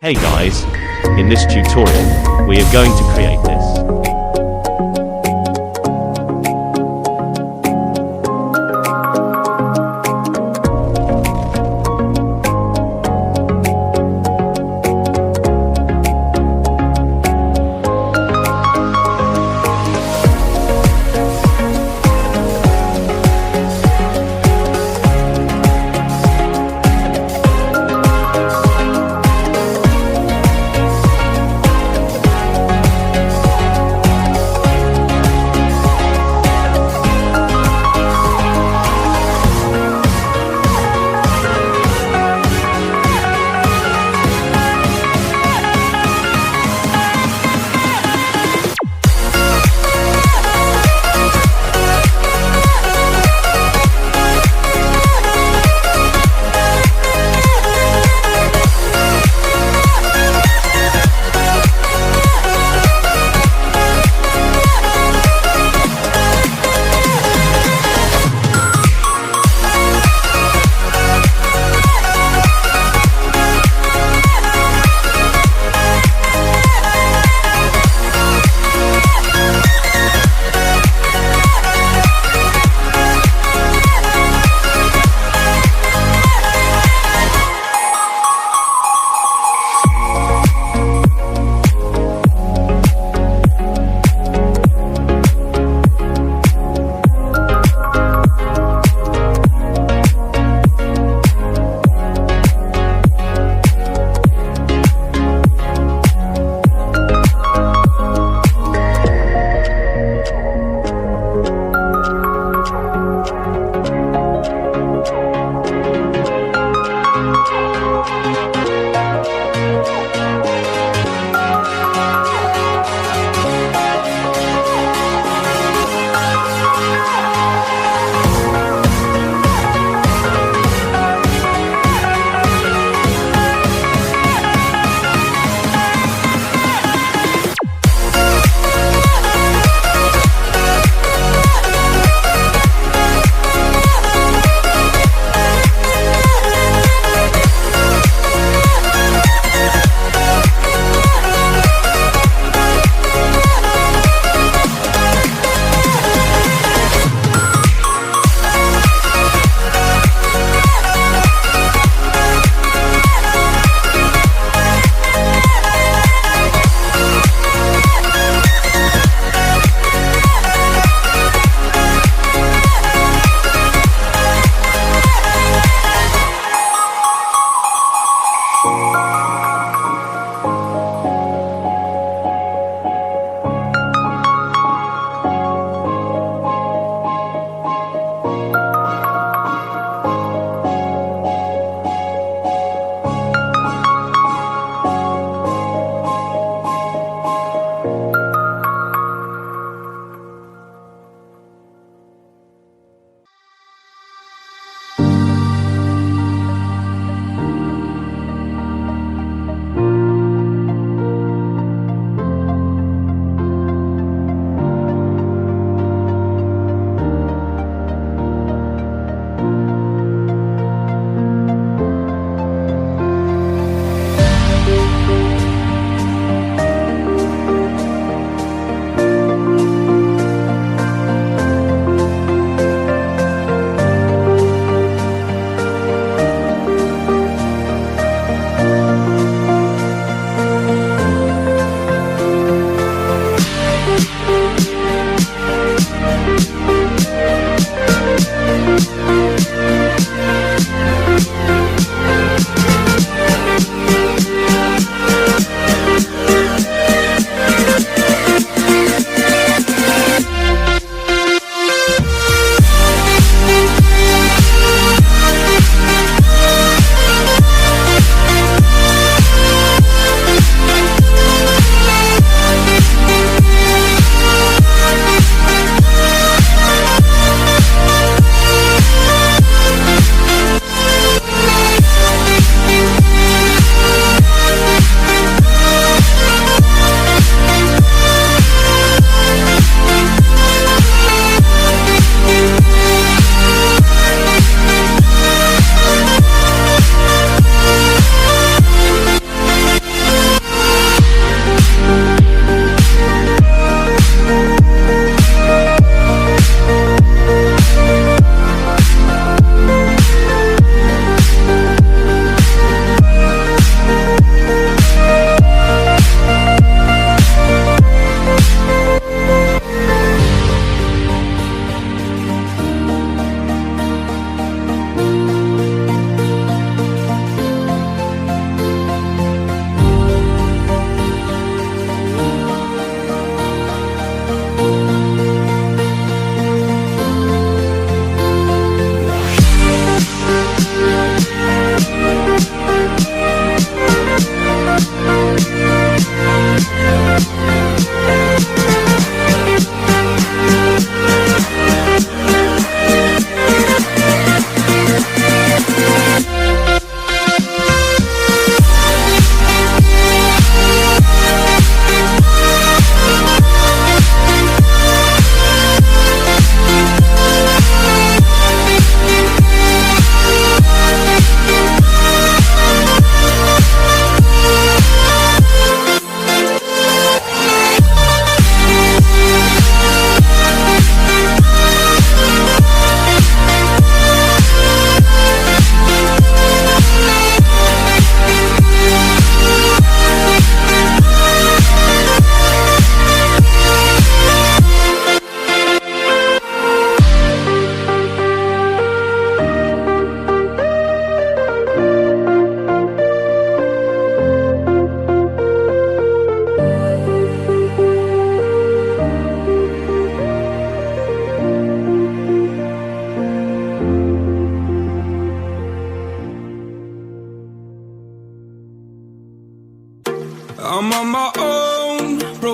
Hey guys, in this tutorial, we are going to create this.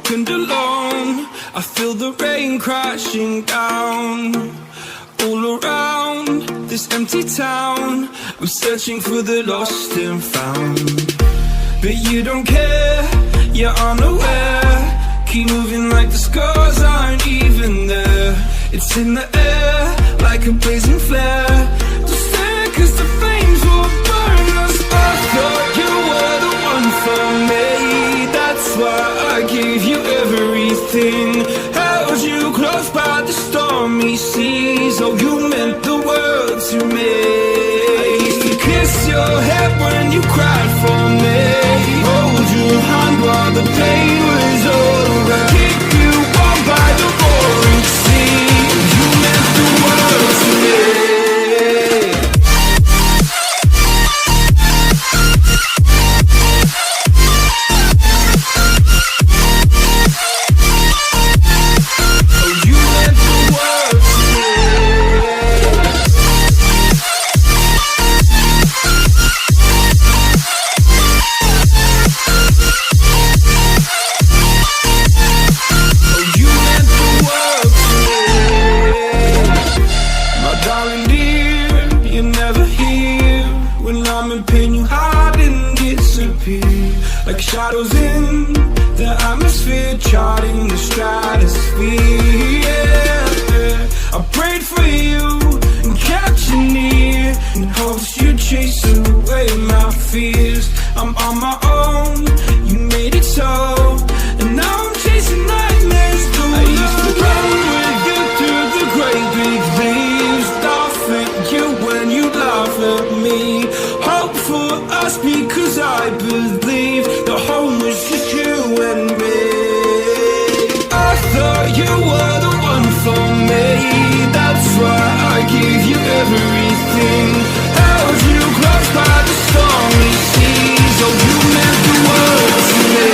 broken and alone. I feel the rain crashing down all around this empty town. I'm searching for the lost and found, but you don't care, you're unaware. Keep moving like the scars aren't even there. It's in the air like a blazing flare. Just stare, cause the flames will burn us. I thought you were the one for me, that's why I gave you everything. Held you close by the stormy seas. Oh, you meant the world to me. I used to kiss your head when you cried for me, hold your hand while the pain was over, keep you warm by the roaring sea. You meant the world to me. Like shadows in the atmosphere, charting the stratosphere. Yeah. I prayed for you and kept you near, in hopes you'd chase away my fears. I'm on my own, you made it so, and now I'm chasing nightmares through. I used to run with you through the great big leaves, laugh at you when you laugh at me. Hope for us because I believe the home was just you and me. I thought you were the one for me, that's why I gave you everything. Held you close by the stormy seas. Oh, you meant the world to me.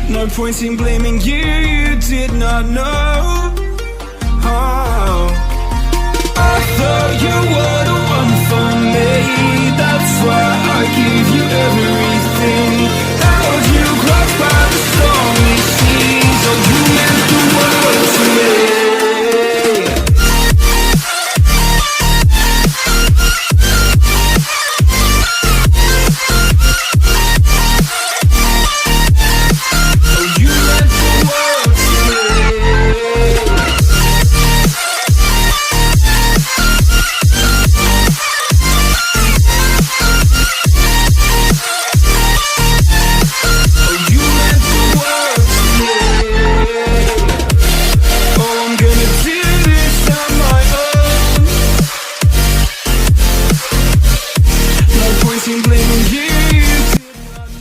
No point in blaming you, you did not know. Oh, I thought you were the one for me, that's why I gave you everything. Held you close by the stormy seas. Oh, you meant the world to me.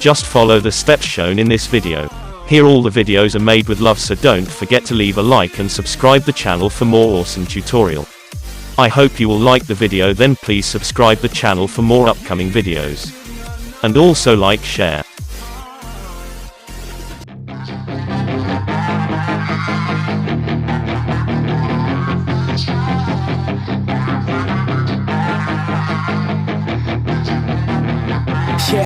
Just follow the steps shown in this video. Here all the videos are made with love, so don't forget to leave a like and subscribe the channel for more awesome tutorial. I hope you will like the video, then please subscribe the channel for more upcoming videos. And also like, share.